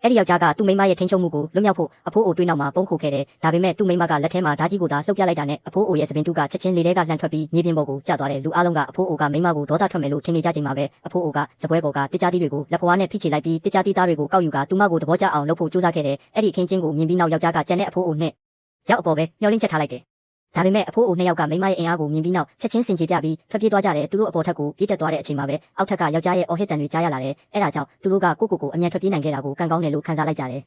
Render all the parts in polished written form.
အဲ့ဒီယောက်ျားကသူ့မိန်းမရဲ့ထိန်းချုပ်မှုကိုလွတ်မြောက်ဖို့အဖိုးအိုတွေးနောက်မှာပုံခုခဲ့တယ်ဒါပေမဲ့သူ့မိန်းမကလက်ထဲမှာဓာကြီးကိုသာလှုပ်ပြလိုက်တာနဲ့အဖိုးအိုရဲ့စပင်တူကချက်ချင်းလေထဲကလှန်ထွက်ပြီးမြေပြင်ပေါ်ကိုကျသွားတယ်လူအလုံးကအဖိုးအိုကမိန်းမကိုဒေါသထွက်မယ်လို့ထင်နေကြချိန်မှာပဲအဖိုးအိုကစပွဲပေါ်ကတစ်ကြားသီးတွေကိုလက်ဖွားနဲ့ဖိချေလိုက်ပြီးတစ်ကြားသီးသားတွေကိုကောက်ယူကသူမကိုသဘောကျအောင်လုပ်ဖို့ကြိုးစားခဲ့တယ်အဲ့ဒီအခင်းချင်းကိုမြင်ပြီးနောက်ယောက်ျားကကြံတဲ့အဖိုးအိုနဲ့ရောက်အပေါ်ပဲမျောလင်းချက်ထားလိုက်တယ်ဒါပေမဲ့အဖိုးအိုနှစ်ယောက်ကမိန်းမရဲ့အင်အားကိုမြင်ပြီးနောက်ချက်ချင်းစင်ကြေပြပြီးထွက်ပြေးသွားကြတယ်သူတို့အပေါ်ထက်ကိုပြေးတက်သွားတဲ့အချိန်မှာပဲအောက်ထက်ကယောက်ျားရဲ့အော်ဟစ်တန်တွေကြားရလာတယ်အဲ့ဒါကြောင့်သူတို့ကကိုအမြန်ထွက်ပြေးနိုင်ခဲ့တာကိုကံကောင်းတယ်လို့ခံစားလိုက်ကြတယ်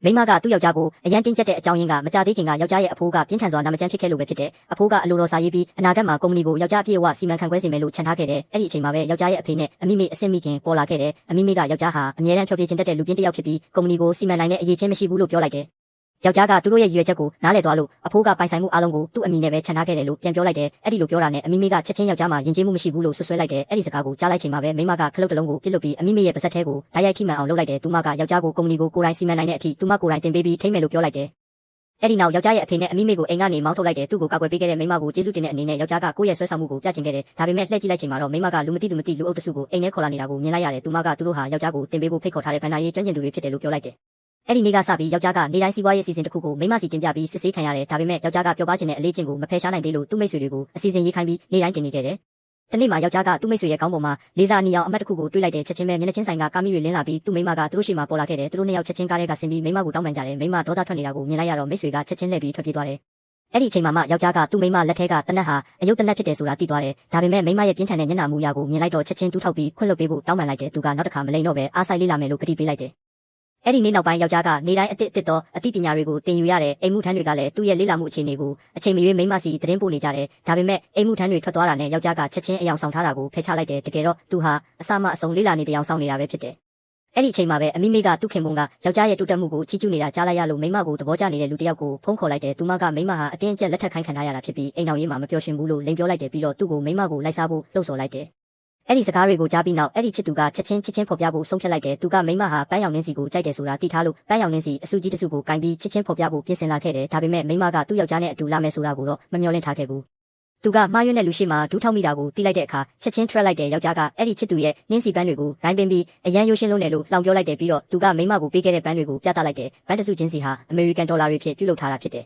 မိန်းမကသူ့ယောက်ျားကိုအရန်တင်းကျပ်တဲ့အကြောင်းရင်းကမကြသေးခင်ကယောက်ျားရဲ့အဖိုးကပြင်းထန်စွာနာမကျန်းဖြစ်ခဲ့လို့ပဲဖြစ်တယ်အဖိုးကအလိုတော်စာရေးပြီးအနာဂတ်မှာကုမ္ပဏီကိုယောက်ျားအပြည့်အဝစီမံခန့်ခွဲစေမယ်လို့ခြံထားခဲ့တယ်အဲ့ဒီအချိန်မှာပဲယောက်ျားရဲ့အဖေနဲ့အမိမေအဆင့်မိခင်ပေါ်လာခဲ့တယ်အမိမေကယောက်ျားဟာအမြဲတမ်းဖြောပြခြင်းတတ်တဲ့လူပြင်းတစ်ယောက်ဖြစ်ပြီးကုမ္ပဏီကိုစီမံနိုင်တဲ့အရေးချင်းမရှိဘူးလို့ပြောလိုက်တယ်ယောက်ျားကသူတို့ရဲ့ရည်ရွယ်ချက်ကိုနားလည်သွားလို့အဖိုးကပိုင်ဆိုင်မှုအလုံးကိုသူ့အမိနဲ့ပဲခြံထားခဲ့တယ်လို့ပြန်ပြောလိုက်တယ်အဲ့ဒီလိုပြောတာနဲ့အမိမေကချက်ချင်းယောက်ျားမှာယဉ်ကျေးမှုမရှိဘူးလို့ဆွဆွဲလိုက်တယ်အဲ့ဒီစကားကိုကြားလိုက်ချိန်မှာပဲမိန်းမကခလုတ်တလုံးကိုပြစ်လွတ်ပြီးအမိမေရဲ့ပါးစပ်ထဲကိုဓာတ်ရိုက်ထိမှန်အောင်လုပ်လိုက်တယ်သူမကယောက်ျားကိုကုမ္ပဏီကိုကိုယ်တိုင်စီမံနိုင်တဲ့အထိသူမကိုယ်တိုင်တင်ပေးပြီးထိမ့်မယ်လို့ပြောလိုက်တယ်အဲ့ဒီနောက်ယောက်ျားရဲ့အဖေနဲ့အမိမေကိုအိမ်ကနေမောင်းထုတ်လိုက်တယ်သူ့ကိုကာကွယ်ပေးခဲ့တဲ့မိန်းမကိုကျေးဇူးတင်တဲ့အနေနဲ့ယောက်ျားကကိုယ့်ရဲ့ဆွဲဆောင်မှုကိုပြချင်ခဲ့တယ်ဒါပေမဲ့လှည့်ကြည့်လိုက်ချိန်မှာတော့မိန်းမကလူမသိသူမသိလူအုပ်တစုကိုအိမ်ထဲခေါ်လာနေတာကိုမြင်လိုက်ရတယ်သူမကသူတို့ဟာယောက်ျားကိုတင်ပေးဖို့ဖိတ်ခေါ်ထားတဲ့ဗန္ဒာရေးကျွမ်းကျင်သူတွေဖြစ်တယ်လို့ပြောလိုက်တယ်အဲ့ဒီနေ့ကစပြီးယောက်ျားကနေတိုင်းစီးပွားရေးအစီအစဉ်တစ်ခုကိုမိန်းမစီတင်ပြပြီးစစ်ဆေးခံရတယ်ဒါပေမဲ့ယောက်ျားကပျော်ပါခြင်းနဲ့အလေးချင်းကိုမဖယ်ရှားနိုင်သေးလို့သူ့မိတ်ဆွေတွေကိုအစီအစဉ်ရေးခိုင်းပြီးနေတိုင်းတင်နေခဲ့တယ်တနေ့မှာယောက်ျားကသူ့မိတ်ဆွေရဲ့ခေါင်းပေါ်မှာလေးစားအနီအောင်အမတ်တစ်ခုကိုတွေးလိုက်တယ်ချက်ချင်းပဲမျက်နှာချင်းဆိုင်ကကားမီတွေလင်းလာပြီးသူ့မိန်းမကသူတို့ရှိမှပေါ်လာခဲ့တယ်သူတို့နှစ်ယောက်ချက်ချင်းကားထဲကဆင်းပြီးမိန်းမကိုတောင်းပန်ကြတယ်မိန်းမဒေါသထွက်နေတာကိုမြင်လိုက်ရတော့မိတ်ဆွေကချက်ချင်းလှည့်ပြီးထွက်ပြေးသွားတယ်အဲ့ဒီအချိန်မှာမှယောက်ျားကသူ့မိန်းမလက်ထဲကတနက်ဟာအယုတ်တနက်ဖြစ်တယ်ဆိုတာသိသွားတယ်ဒါပေမဲ့မိန်းမရဲ့ပြင်းထန်တဲ့မျက်နှာမူရာကိုမြင်လိုက်တော့ချက်ချင်းတူးထောက်ပြီးခွင့်လွှတ်ပေးဖို့တောင်းပန်လိုက်တယ်သူကနောက်တစ်ခါမလိမ်တော့ပဲအားဆိုင်လေးလာမယ်လို့ကတိပေးလိုက်တယ်အဲ့ဒီနေ့နောက်ပိုင်းယောက်ျားကနေတိုင်းအစ်သောအသိပညာတွေကိုသင်ယူရတယ်အိမ်မှုထမ်းတွေကလည်းသူ့ရဲ့လေ့လာမှုအခြေအနေကိုအချိန်မရွေးမိန်းမစီသတင်းပို့နေကြတယ်ဒါပေမဲ့အိမ်မှုထမ်းတွေထွက်သွားတာနဲ့ယောက်ျားကချက်ချင်းအယောင်ဆောင်ထားတာကိုဖယ်ချလိုက်တယ်တကယ်တော့သူဟာအစမှအဆုံးလေ့လာနေတဲ့အယောင်ဆောင်နေတာပဲဖြစ်တယ်အဲ့ဒီအချိန်မှာပဲအမိမေကသူ့ခင်ပွန်းကယောက်ျားရဲ့တိုးတက်မှုကိုချီးကျူးနေတာကြားလိုက်ရလို့မိန်းမကိုသဘောကျနေတဲ့လူတစ်ယောက်ကိုဖုန်းခေါ်လိုက်တယ်သူမကမိန်းမဟာအတင်းအကျပ်လက်ထပ်ခိုင်းခံထားရတာဖြစ်ပြီးအိမ်တော်ရေးမှာမပျော်ရွှင်ဘူးလို့လိန်ပြောလိုက်တယ်ပြီးတော့သူ့ကိုမိန်းမကိုလိုက်စားဖို့လှုံ့ဆော်လိုက်တယ်အဲ့ဒီစကားတွေကိုကြားပြီးနောက်အဲ့ဒီချစ်သူကချက်ချင်းဖော်ပြဖို့ဆုံးဖြတ်လိုက်တယ်သူကမိန်းမဟာပန်းရောင်နှင်းစီကိုကြိုက်တယ်ဆိုတာသိထားလို့ပန်းရောင်နှင်းစီအစုကြီးတစ်စုကိုကင်ပြီးချက်ချင်းဖော်ပြဖို့ပြင်ဆင်လာခဲ့တယ်ဒါပေမဲ့မိန်းမကသူ့ယောက်ျားနဲ့အတူလာမယ်ဆိုတာကိုတော့မမျှော်လင့်ထားခဲ့ဘူးသူကမှားယွင်းတဲ့လူရှိမှဒူးထောက်မိတာကိုသိလိုက်တဲ့အခါချက်ချင်းထွက်လိုက်တဲ့ယောက်ျားကအဲ့ဒီချစ်သူရဲ့နှင်းစီပန်းတွေကိုဂိုင်းပင်ပြီးအရန်ရိုးရှင်းလုံးတယ်လို့လောင်ပြောလိုက်တယ်ပြီးတော့သူကမိန်းမကိုပေးခဲ့တဲ့ပန်းတွေကိုပြသလိုက်တယ်ပန်းတစုချင်းစီဟာအမေရိကန်ဒေါ်လာတွေဖြစ်ပြုလုပ်ထားတာဖြစ်တယ်